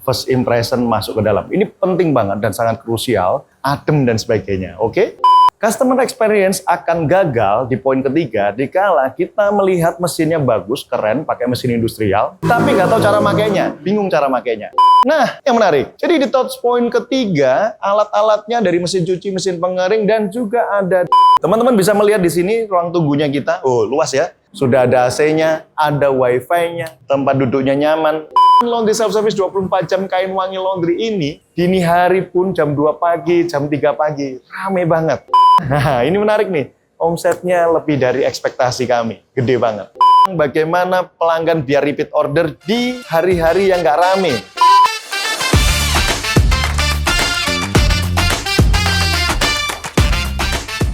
first impression masuk ke dalam. Ini penting banget dan sangat krusial, adem dan sebagainya, oke? Customer experience akan gagal di poin ketiga dikala kita melihat mesinnya bagus, keren, pakai mesin industrial, tapi nggak tahu cara makainya, bingung cara makainya. Nah, yang menarik, jadi di touch point ketiga, alat-alatnya dari mesin cuci, mesin pengering, dan juga ada... Teman-teman bisa melihat di sini ruang tunggunya kita, oh luas ya, sudah ada AC-nya, ada wifi-nya, tempat duduknya nyaman. Laundry self-service 24 jam Kain Wangi Laundry ini, dini hari pun jam 2 pagi, jam 3 pagi, rame banget. Nah, ini menarik nih, omsetnya lebih dari ekspektasi kami, gede banget. Bagaimana pelanggan biar repeat order di hari-hari yang nggak rame?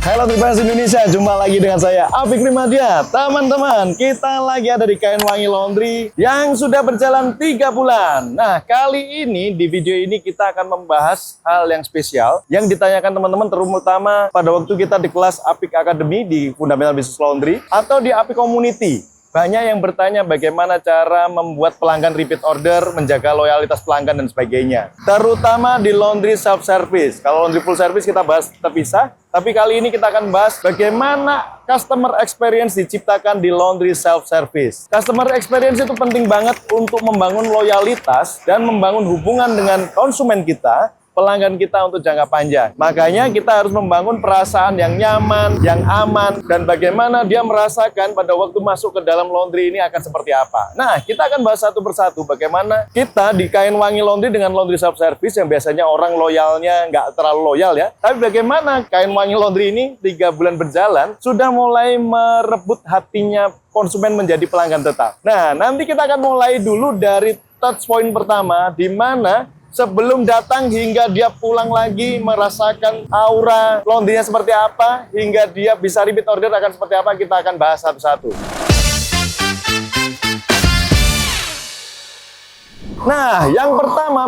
Halo Tribuners Indonesia, jumpa lagi dengan saya Apik Rimadia. Teman-teman, kita lagi ada di Kain Wangi Laundry yang sudah berjalan 3 bulan. Nah, kali ini di video ini kita akan membahas hal yang spesial yang ditanyakan teman-teman, terutama pada waktu kita di kelas Apik Academy di Fundamental Business Laundry atau di Apik Community. Banyak yang bertanya bagaimana cara membuat pelanggan repeat order, menjaga loyalitas pelanggan dan sebagainya. Terutama di laundry self-service. Kalau laundry full service kita bahas terpisah, tapi kali ini kita akan bahas bagaimana customer experience diciptakan di laundry self-service. Customer experience itu penting banget untuk membangun loyalitas dan membangun hubungan dengan konsumen kita, pelanggan kita untuk jangka panjang. Makanya kita harus membangun perasaan yang nyaman, yang aman, dan bagaimana dia merasakan pada waktu masuk ke dalam laundry ini akan seperti apa. Nah, kita akan bahas satu persatu bagaimana kita di Kain Wangi Laundry dengan laundry self-service yang biasanya orang loyalnya nggak terlalu loyal ya. Tapi bagaimana Kain Wangi Laundry ini 3 bulan berjalan sudah mulai merebut hatinya konsumen menjadi pelanggan tetap. Nah, nanti kita akan mulai dulu dari touch point pertama, di mana sebelum datang hingga dia pulang lagi merasakan aura laundry-nya seperti apa, hingga dia bisa repeat order akan seperti apa, kita akan bahas satu-satu. Nah,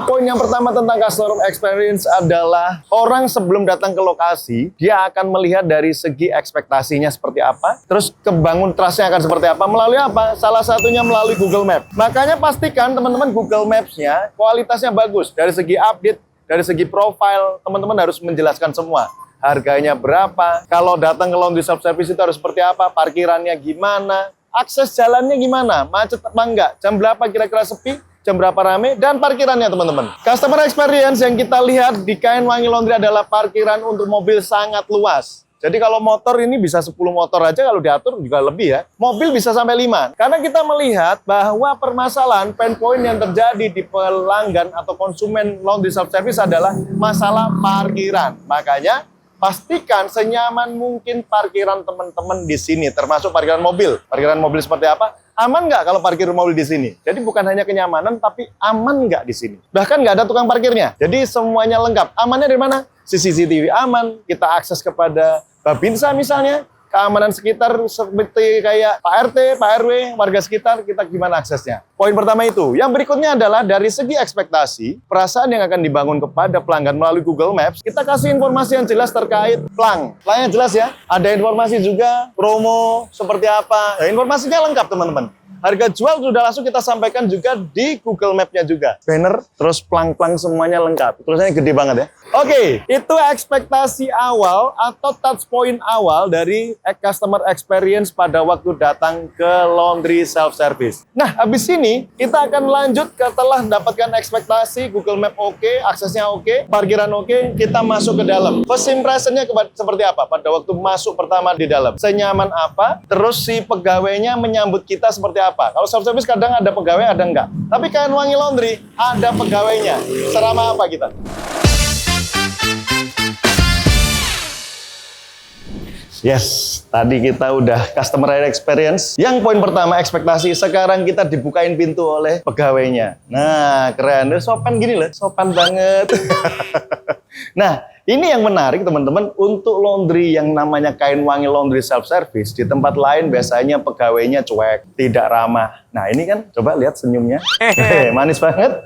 poin yang pertama tentang customer experience adalah orang sebelum datang ke lokasi, dia akan melihat dari segi ekspektasinya seperti apa, terus kebangun trust-nya akan seperti apa, melalui apa? Salah satunya melalui Google Maps. Makanya pastikan teman-teman Google Maps-nya kualitasnya bagus, dari segi update, dari segi profile, teman-teman harus menjelaskan semua. Harganya berapa, kalau datang ke laundry self-service itu harus seperti apa, parkirannya gimana, akses jalannya gimana, macet apa enggak, jam berapa kira-kira sepi, jam berapa rame, dan parkirannya teman-teman. Customer experience yang kita lihat di Kain Wangi Laundry adalah parkiran untuk mobil sangat luas. Jadi kalau motor ini bisa 10 motor aja, kalau diatur juga lebih ya. Mobil bisa sampai 5. Karena kita melihat bahwa permasalahan pain point yang terjadi di pelanggan atau konsumen laundry self-service adalah masalah parkiran. Makanya pastikan senyaman mungkin parkiran teman-teman di sini, termasuk parkiran mobil. Parkiran mobil seperti apa? Aman nggak kalau parkir mobil di sini? Jadi bukan hanya kenyamanan, tapi aman nggak di sini? Bahkan nggak ada tukang parkirnya. Jadi semuanya lengkap. Amannya dari mana? CCTV aman, kita akses kepada Babinsa misalnya, keamanan sekitar seperti kayak Pak RT, Pak RW, warga sekitar, kita gimana aksesnya. Poin pertama itu. Yang berikutnya adalah dari segi ekspektasi, perasaan yang akan dibangun kepada pelanggan melalui Google Maps, kita kasih informasi yang jelas terkait Pelangnya jelas ya. Ada informasi juga, promo, seperti apa. Nah, informasinya lengkap teman-teman. Harga jual sudah langsung kita sampaikan juga di Google Map-nya juga. Banner, terus plang-plang semuanya lengkap. Tulisannya gede banget ya. Oke, itu ekspektasi awal atau touch point awal dari customer experience pada waktu datang ke laundry self-service. Nah, habis ini kita akan lanjut setelah dapatkan ekspektasi, Google Map oke, aksesnya oke, parkiran oke, kita masuk ke dalam. First impression-nya seperti apa pada waktu masuk pertama di dalam? Senyaman apa? Terus si pegawainya menyambut kita seperti apa? Kalau self-service kadang ada pegawai, ada enggak. Tapi Kain Wangi Laundry ada pegawainya. Seramah apa kita? Yes, tadi kita udah customer experience. Yang poin pertama ekspektasi, sekarang kita dibukain pintu oleh pegawainya. Nah, keren. Sopan gini loh, sopan banget. Nah, ini yang menarik teman-teman, untuk laundry yang namanya Kain Wangi Laundry self-service, di tempat lain biasanya pegawainya cuek, tidak ramah. Nah, ini kan, coba lihat senyumnya. Manis banget.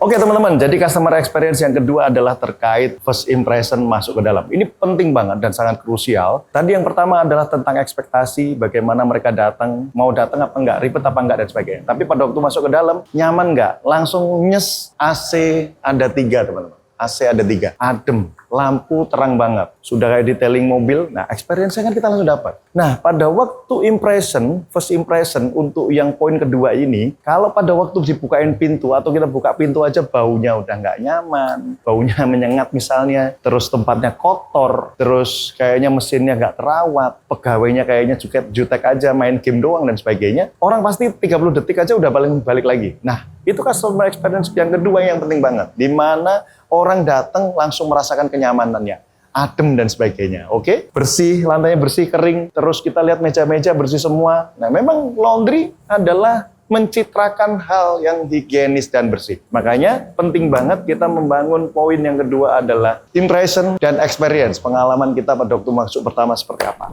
Oke teman-teman, jadi customer experience yang kedua adalah terkait first impression masuk ke dalam. Ini penting banget dan sangat krusial. Tadi yang pertama adalah tentang ekspektasi, bagaimana mereka datang, mau datang apa enggak, ribet apa enggak, dan sebagainya. Tapi pada waktu masuk ke dalam, nyaman enggak? Langsung nyes, AC ada 3 teman-teman. AC ada 3, adem, lampu terang banget. Sudah kayak detailing mobil, nah experience-nya kan kita langsung dapat. Nah, pada waktu impression, first impression untuk yang poin kedua ini, kalau pada waktu dibukain pintu atau kita buka pintu aja baunya udah nggak nyaman, baunya menyengat misalnya, terus tempatnya kotor, terus kayaknya mesinnya nggak terawat, pegawainya kayaknya jutek aja, main game doang dan sebagainya, orang pasti 30 detik aja udah balik lagi. Nah, itu customer experience yang kedua yang penting banget, di mana orang datang langsung merasakan kenyamanannya, adem dan sebagainya. Oke, bersih, lantainya bersih, kering, terus kita lihat meja-meja bersih semua. Nah, memang laundry adalah mencitrakan hal yang higienis dan bersih. Makanya penting banget kita membangun poin yang kedua adalah impression dan experience, pengalaman kita pada waktu masuk pertama seperti apa.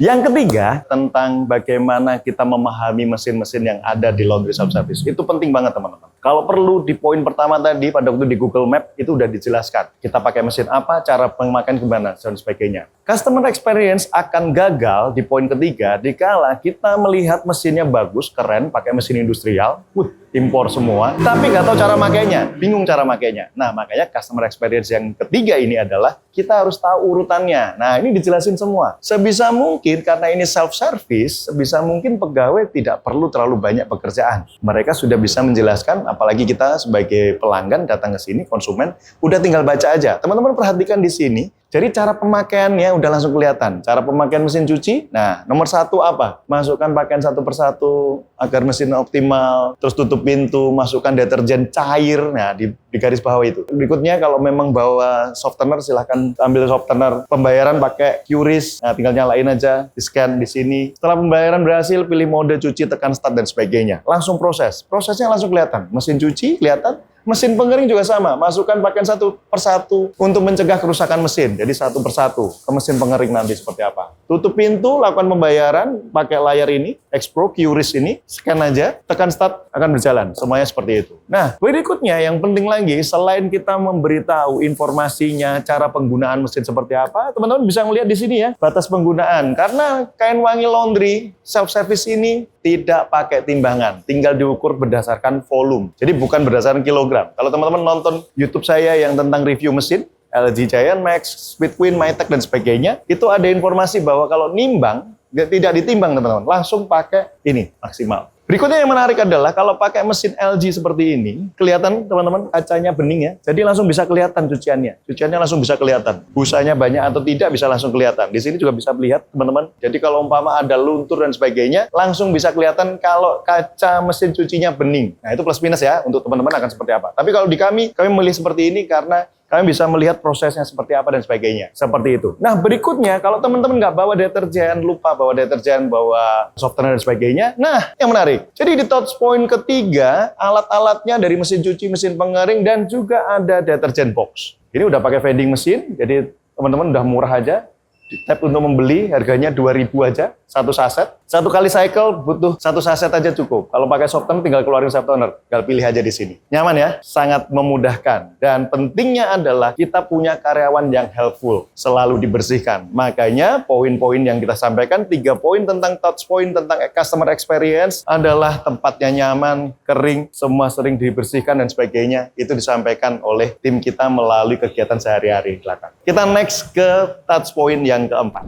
Yang ketiga, tentang bagaimana kita memahami mesin-mesin yang ada di laundry self-service. Itu penting banget, teman-teman. Kalau perlu, di poin pertama tadi, pada waktu di Google Map, itu udah dijelaskan. Kita pakai mesin apa, cara pemakaian gimana, dan sebagainya. Customer experience akan gagal di poin ketiga, dikala kita melihat mesinnya bagus, keren, pakai mesin industrial, impor semua, tapi nggak tahu cara makainya, bingung cara makainya. Nah, makanya customer experience yang ketiga ini adalah kita harus tahu urutannya. Nah, ini dijelasin semua. Sebisa mungkin, karena ini self-service, sebisa mungkin pegawai tidak perlu terlalu banyak pekerjaan. Mereka sudah bisa menjelaskan, apalagi kita sebagai pelanggan datang ke sini, konsumen, udah tinggal baca aja. Teman-teman perhatikan di sini, jadi cara pemakaiannya udah langsung kelihatan. Cara pemakaian mesin cuci, nah nomor 1 apa? Masukkan pakaian satu persatu agar mesin optimal, terus tutup pintu, masukkan deterjen cair, nah di garis bawah itu. Berikutnya kalau memang bawa softener, silahkan ambil softener. Pembayaran pakai QRIS, nah tinggal nyalain aja, di-scan di sini. Setelah pembayaran berhasil, pilih mode cuci, tekan start dan sebagainya. Langsung proses. Prosesnya langsung kelihatan. Mesin cuci kelihatan. Mesin pengering juga sama, masukkan pakaian satu persatu untuk mencegah kerusakan mesin. Jadi satu persatu ke mesin pengering nanti seperti apa. Tutup pintu, lakukan pembayaran, pakai layar ini, X-Pro, QRIS ini, scan aja, tekan start, akan berjalan. Semuanya seperti itu. Nah, berikutnya yang penting lagi, selain kita memberitahu informasinya, cara penggunaan mesin seperti apa, teman-teman bisa melihat di sini ya, batas penggunaan. Karena kain wangi laundry, self-service ini tidak pakai timbangan, tinggal diukur berdasarkan volume. Jadi bukan berdasarkan kilogram. Kalau teman-teman nonton YouTube saya yang tentang review mesin, LG Giant Max, Speed Queen, Mytech, dan sebagainya, itu ada informasi bahwa kalau nimbang, tidak ditimbang teman-teman, langsung pakai ini, maksimal. Berikutnya yang menarik adalah kalau pakai mesin LG seperti ini, kelihatan teman-teman kacanya bening ya, jadi langsung bisa kelihatan cuciannya. Cuciannya langsung bisa kelihatan. Busanya banyak atau tidak bisa langsung kelihatan. Di sini juga bisa melihat teman-teman. Jadi kalau umpama ada luntur dan sebagainya, langsung bisa kelihatan kalau kaca mesin cucinya bening. Nah itu plus minus ya, untuk teman-teman akan seperti apa. Tapi kalau di kami memilih seperti ini karena kami bisa melihat prosesnya seperti apa dan sebagainya. Seperti itu. Nah, berikutnya, kalau teman-teman nggak bawa deterjen, lupa bawa deterjen, bawa softener dan sebagainya, nah, yang menarik. Jadi di touch point ketiga, alat-alatnya dari mesin cuci, mesin pengering, dan juga ada deterjen box. Ini udah pakai vending mesin, jadi teman-teman udah murah aja. Di tab untuk membeli, harganya 2.000 aja, satu saset. Satu kali cycle butuh satu saset aja cukup. Kalau pakai softener tinggal keluarin softener, tinggal pilih aja di sini. Nyaman ya? Sangat memudahkan. Dan pentingnya adalah kita punya karyawan yang helpful, selalu dibersihkan. Makanya poin-poin yang kita sampaikan, 3 poin tentang touch point, tentang customer experience adalah tempatnya nyaman, kering, semua sering dibersihkan dan sebagainya. Itu disampaikan oleh tim kita melalui kegiatan sehari-hari di belakang. Kita next ke touch point yang keempat.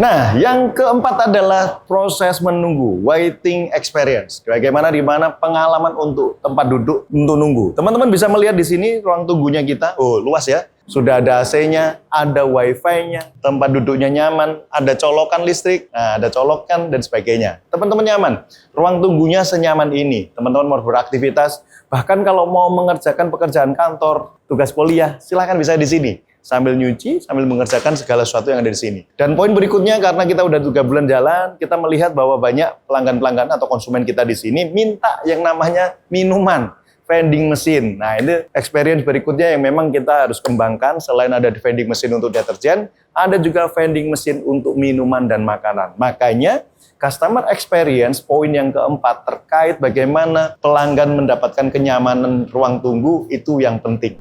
Nah, yang keempat adalah proses menunggu, waiting experience. Bagaimana di mana pengalaman untuk tempat duduk untuk nunggu. Teman-teman bisa melihat di sini ruang tunggunya kita. Oh, luas ya. Sudah ada AC-nya, ada Wi-Fi-nya, tempat duduknya nyaman, ada colokan listrik, nah, ada colokan dan sebagainya. Teman-teman nyaman. Ruang tunggunya senyaman ini. Teman-teman mau beraktivitas, bahkan kalau mau mengerjakan pekerjaan kantor, tugas kuliah, silahkan bisa di sini. Sambil nyuci, sambil mengerjakan segala sesuatu yang ada di sini. Dan poin berikutnya, karena kita udah 3 bulan jalan, kita melihat bahwa banyak pelanggan-pelanggan atau konsumen kita di sini minta yang namanya minuman. vending machine. Nah, ini experience berikutnya yang memang kita harus kembangkan. Selain ada di vending machine untuk deterjen, ada juga vending machine untuk minuman dan makanan. Makanya, customer experience, poin yang keempat, terkait bagaimana pelanggan mendapatkan kenyamanan ruang tunggu, itu yang penting.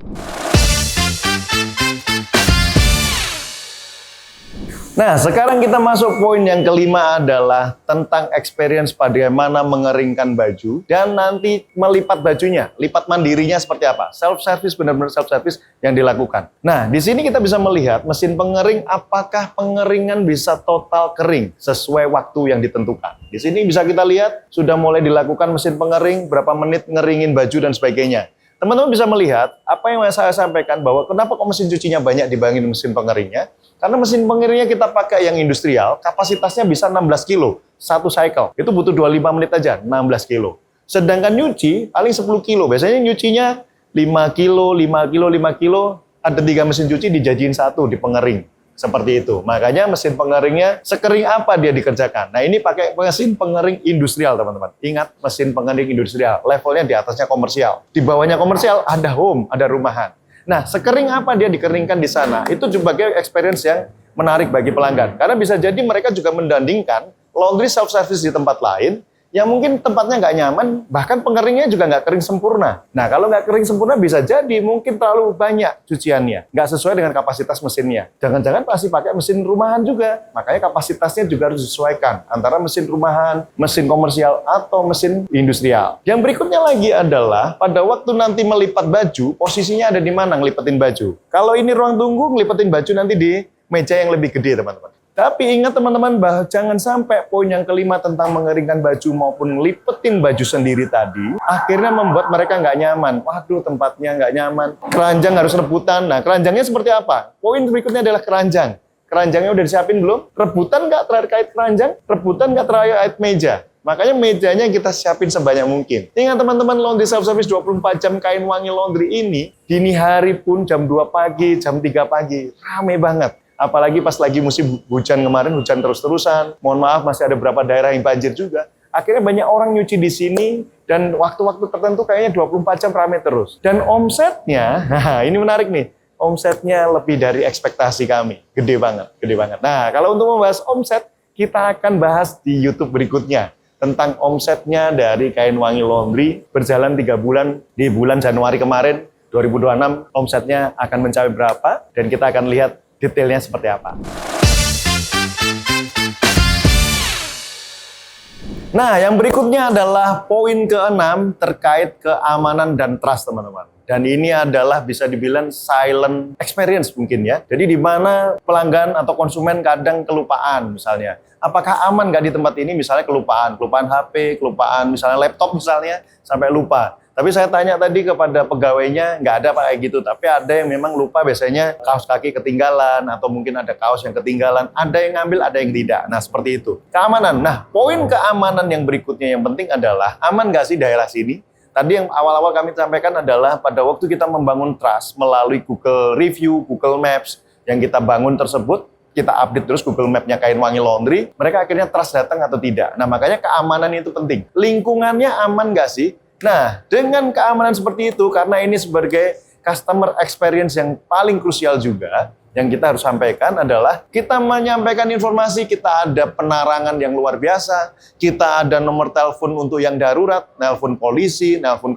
Nah, sekarang kita masuk poin yang kelima adalah tentang experience bagaimana mengeringkan baju dan nanti melipat bajunya, lipat mandirinya seperti apa. Self-service, benar-benar self-service yang dilakukan. Nah, di sini kita bisa melihat mesin pengering apakah pengeringan bisa total kering sesuai waktu yang ditentukan. Di sini bisa kita lihat sudah mulai dilakukan mesin pengering, berapa menit ngeringin baju dan sebagainya. Teman-teman bisa melihat apa yang saya sampaikan bahwa kenapa kok mesin cucinya banyak dibanding mesin pengeringnya. Karena mesin pengeringnya kita pakai yang industrial, kapasitasnya bisa 16 kilo, satu cycle. Itu butuh 25 menit aja, 16 kilo. Sedangkan nyuci, paling 10 kilo. Biasanya nyucinya 5 kilo, 5 kilo, 5 kilo, ada 3 mesin cuci dijadiin satu di pengering. Seperti itu. Makanya mesin pengeringnya sekering apa dia dikerjakan. Nah, ini pakai mesin pengering industrial, teman-teman. Ingat, mesin pengering industrial. Levelnya di atasnya komersial. Di bawahnya komersial ada home, ada rumahan. Nah, sekering apa dia dikeringkan di sana? Itu sebagai experience yang menarik bagi pelanggan. Karena bisa jadi mereka juga mendandingkan laundry self-service di tempat lain yang mungkin tempatnya nggak nyaman, bahkan pengeringnya juga nggak kering sempurna. Nah, kalau nggak kering sempurna bisa jadi mungkin terlalu banyak cuciannya, nggak sesuai dengan kapasitas mesinnya. Jangan-jangan pasti pakai mesin rumahan juga, makanya kapasitasnya juga harus disesuaikan antara mesin rumahan, mesin komersial, atau mesin industrial. Yang berikutnya lagi adalah pada waktu nanti melipat baju, posisinya ada di mana ngelipetin baju. Kalau ini ruang tunggu, ngelipetin baju nanti di meja yang lebih gede, teman-teman. Tapi ingat teman-teman, bahwa jangan sampai poin yang kelima tentang mengeringkan baju maupun ngelipetin baju sendiri tadi, akhirnya membuat mereka nggak nyaman. Waduh, tempatnya nggak nyaman. Keranjang harus rebutan. Nah, keranjangnya seperti apa? Poin berikutnya adalah keranjang. Keranjangnya udah disiapin belum? Rebutan nggak terkait keranjang? Rebutan nggak terkait meja? Makanya mejanya kita siapin sebanyak mungkin. Ingat teman-teman, laundry self-service 24 jam Kain Wangi Laundry ini, dini hari pun jam 2 pagi, jam 3 pagi, rame banget. Apalagi pas lagi musim hujan kemarin, hujan terus-terusan. Mohon maaf, masih ada beberapa daerah yang banjir juga. Akhirnya banyak orang nyuci di sini, dan waktu-waktu tertentu kayaknya 24 jam ramai terus. Dan omsetnya, nah ini menarik nih, omsetnya lebih dari ekspektasi kami. Gede banget, gede banget. Nah, kalau untuk membahas omset, kita akan bahas di YouTube berikutnya. Tentang omsetnya dari Kain Wangi Laundry, berjalan 3 bulan, di bulan Januari kemarin, 2026, omsetnya akan mencapai berapa, dan kita akan lihat detailnya seperti apa. Nah, yang berikutnya adalah poin ke-6 terkait keamanan dan trust, teman-teman. Dan ini adalah bisa dibilang silent experience mungkin ya. Jadi di mana pelanggan atau konsumen kadang kelupaan misalnya. Apakah aman nggak di tempat ini? Misalnya kelupaan HP, kelupaan misalnya laptop misalnya, sampai lupa. Tapi saya tanya tadi kepada pegawainya, nggak ada Pak kayak gitu. Tapi ada yang memang lupa, biasanya kaos kaki ketinggalan, atau mungkin ada kaos yang ketinggalan. Ada yang ngambil, ada yang tidak. Nah, seperti itu. Keamanan. Nah, poin keamanan yang berikutnya yang penting adalah, aman nggak sih daerah sini? Tadi yang awal-awal kami sampaikan adalah pada waktu kita membangun trust melalui Google Review, Google Maps, yang kita bangun tersebut, kita update terus Google Map-nya Kain Wangi Laundry, mereka akhirnya trust datang atau tidak. Nah, makanya keamanan itu penting. Lingkungannya aman nggak sih? Nah, dengan keamanan seperti itu, karena ini sebagai customer experience yang paling krusial juga, yang kita harus sampaikan adalah kita menyampaikan informasi, kita ada penerangan yang luar biasa, kita ada nomor telepon untuk yang darurat, nelpon polisi, nelpon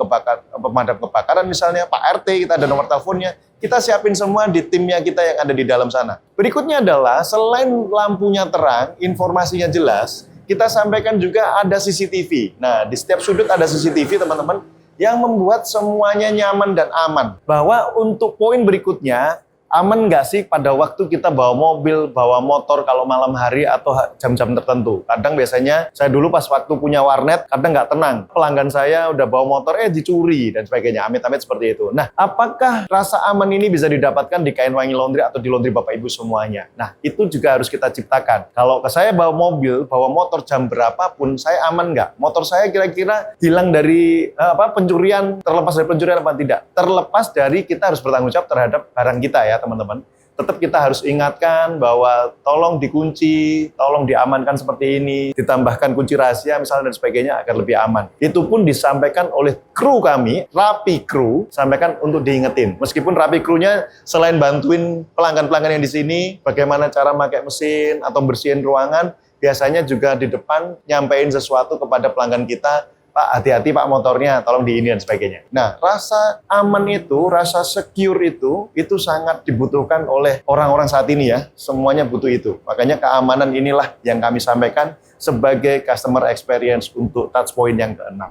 pemadam kebakaran misalnya, Pak RT, kita ada nomor teleponnya, kita siapin semua di timnya kita yang ada di dalam sana. Berikutnya adalah, selain lampunya terang, informasinya jelas, kita sampaikan juga ada CCTV. Nah, di setiap sudut ada CCTV, teman-teman, yang membuat semuanya nyaman dan aman. Bahwa untuk poin berikutnya, aman nggak sih pada waktu kita bawa mobil, bawa motor kalau malam hari atau jam-jam tertentu. Kadang biasanya, saya dulu pas waktu punya warnet, kadang nggak tenang. Pelanggan saya udah bawa motor, dicuri, dan sebagainya. Amit-amit seperti itu. Nah, apakah rasa aman ini bisa didapatkan di Kain Wangi Laundry atau di laundry Bapak Ibu semuanya? Nah, itu juga harus kita ciptakan. Kalau saya bawa mobil, bawa motor jam berapapun, saya aman nggak? Motor saya kira-kira hilang dari pencurian, terlepas dari pencurian apa tidak? Terlepas dari kita harus bertanggung jawab terhadap barang kita ya, teman-teman. tetap kita harus ingatkan bahwa tolong dikunci, tolong diamankan seperti ini, ditambahkan kunci rahasia misalnya dan sebagainya agar lebih aman. Itu pun disampaikan oleh kru kami, Rapi Kru, sampaikan untuk diingetin. Meskipun Rapi Krunya selain bantuin pelanggan-pelanggan yang di sini, bagaimana cara pakai mesin atau bersihin ruangan, biasanya juga di depan nyampein sesuatu kepada pelanggan kita, Pak, hati-hati Pak motornya, tolong diini dan sebagainya. Nah, rasa aman itu, rasa secure itu sangat dibutuhkan oleh orang-orang saat ini ya. Semuanya butuh itu. Makanya keamanan inilah yang kami sampaikan sebagai customer experience untuk touchpoint yang ke-6.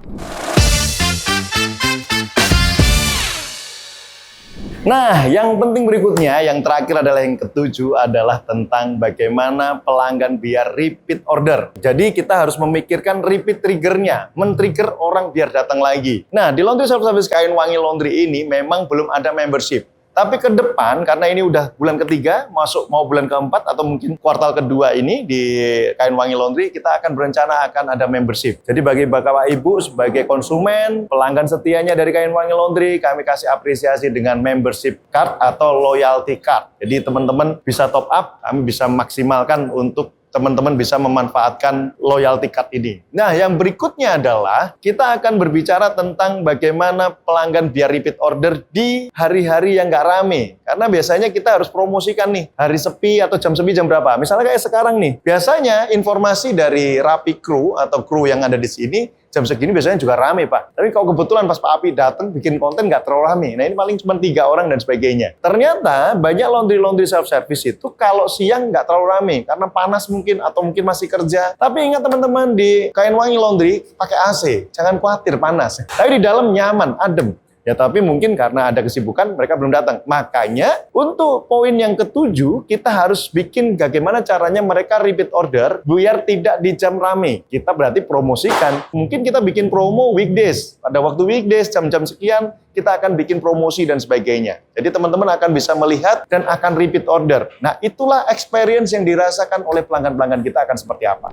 Nah, yang penting berikutnya, yang terakhir adalah yang ke-7 adalah tentang bagaimana pelanggan biar repeat order. Jadi kita harus memikirkan repeat triggernya, men-trigger orang biar datang lagi. Nah, di Laundry Self Service Kain Wangi Laundry ini memang belum ada membership. Tapi ke depan, karena ini udah bulan ketiga, mau bulan keempat, atau mungkin kuartal kedua ini di Kain Wangi Laundry, kita akan berencana akan ada membership. Jadi bagi Bapak Ibu sebagai konsumen, pelanggan setianya dari Kain Wangi Laundry, kami kasih apresiasi dengan membership card atau loyalty card. Jadi teman-teman bisa top up, kami bisa maksimalkan untuk teman-teman bisa memanfaatkan loyalty card ini. Nah, yang berikutnya adalah kita akan berbicara tentang bagaimana pelanggan biar repeat order di hari-hari yang nggak rame. Karena biasanya kita harus promosikan nih, hari sepi atau jam sepi jam berapa. Misalnya kayak sekarang nih, biasanya informasi dari Rapi Kru atau kru yang ada di sini, jam segini biasanya juga rame, Pak. Tapi kalau kebetulan pas Pak Api datang bikin konten nggak terlalu rame. Nah, ini paling cuma 3 orang dan sebagainya. Ternyata banyak laundry self-service itu kalau siang nggak terlalu rame karena panas mungkin atau mungkin masih kerja. Tapi ingat teman-teman, di Kain Wangi Laundry pakai AC. Jangan khawatir panas. Tapi di dalam nyaman, adem. Ya, tapi mungkin karena ada kesibukan mereka belum datang. Makanya untuk poin yang ke-7 kita harus bikin bagaimana caranya mereka repeat order biar tidak di jam rame. Kita berarti promosikan. Mungkin kita bikin promo weekdays. Pada waktu weekdays jam-jam sekian kita akan bikin promosi dan sebagainya. Jadi teman-teman akan bisa melihat dan akan repeat order. Nah, itulah experience yang dirasakan oleh pelanggan-pelanggan kita akan seperti apa.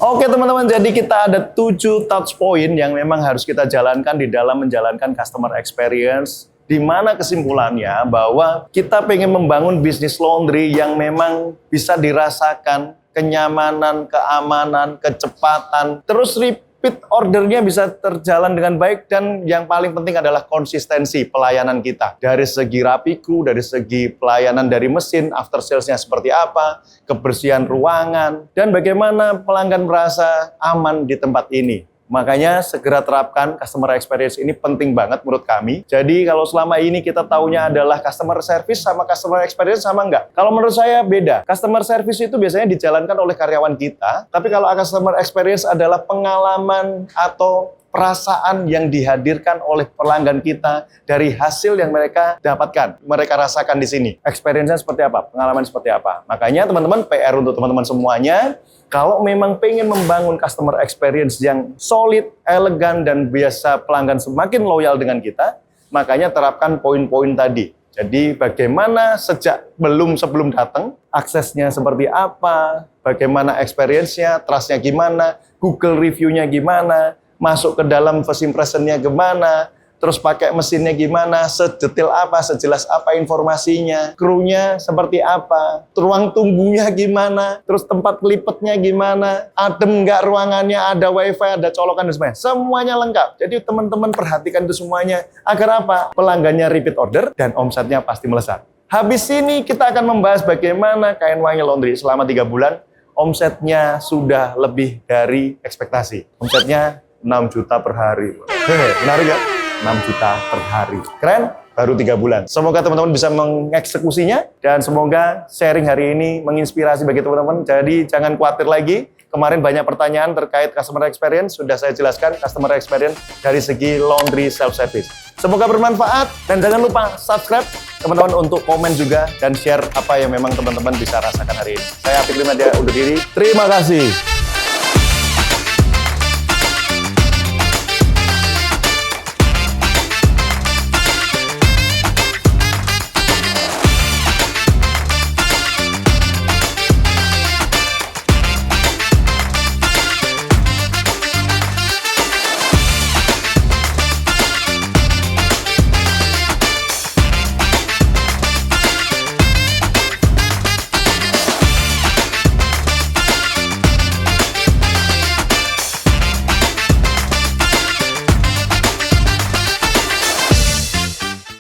Oke teman-teman, jadi kita ada 7 touch point yang memang harus kita jalankan di dalam menjalankan customer experience, di mana kesimpulannya bahwa kita pengen membangun bisnis laundry yang memang bisa dirasakan kenyamanan, keamanan, kecepatan, terus repeat ordernya bisa terjalan dengan baik, dan yang paling penting adalah konsistensi pelayanan kita. Dari segi Rapi Kru, dari segi pelayanan dari mesin, after sales-nya seperti apa, kebersihan ruangan, dan bagaimana pelanggan merasa aman di tempat ini. Makanya segera terapkan customer experience ini, penting banget menurut kami. Jadi kalau selama ini kita taunya adalah customer service sama customer experience sama enggak? Kalau menurut saya beda. Customer service itu biasanya dijalankan oleh karyawan kita, tapi kalau customer experience adalah pengalaman atau perasaan yang dihadirkan oleh pelanggan kita dari hasil yang mereka dapatkan, mereka rasakan di sini. Experience-nya seperti apa? Pengalaman seperti apa? Makanya teman-teman, PR untuk teman-teman semuanya, kalau memang pengen membangun customer experience yang solid, elegan, dan biasa pelanggan semakin loyal dengan kita, makanya terapkan poin-poin tadi. Jadi bagaimana sebelum datang, aksesnya seperti apa, bagaimana experience-nya, trust-nya gimana, Google review-nya gimana, masuk ke dalam first impression-nya gimana, terus pakai mesinnya gimana, sedetail apa, sejelas apa informasinya, krunya seperti apa, ruang tunggunya gimana, terus tempat pelipetnya gimana, adem nggak ruangannya, ada wifi, ada colokan, dan sebagainya. Semuanya lengkap. Jadi teman-teman perhatikan itu semuanya. Agar apa? Pelanggannya repeat order dan omsetnya pasti melesat. Habis ini kita akan membahas bagaimana Kain Wangi Laundry selama 3 bulan, omsetnya sudah lebih dari ekspektasi. Omsetnya 6 juta per hari. Menarik ya? 6 juta per hari. Keren? Baru 3 bulan. Semoga teman-teman bisa mengeksekusinya, dan semoga sharing hari ini menginspirasi bagi teman-teman. Jadi jangan khawatir lagi. Kemarin banyak pertanyaan terkait customer experience. Sudah saya jelaskan customer experience dari segi laundry self-service. Semoga bermanfaat, dan jangan lupa subscribe teman-teman untuk komen juga dan share apa yang memang teman-teman bisa rasakan hari ini. Saya Apik Limadia undur diri. Terima kasih.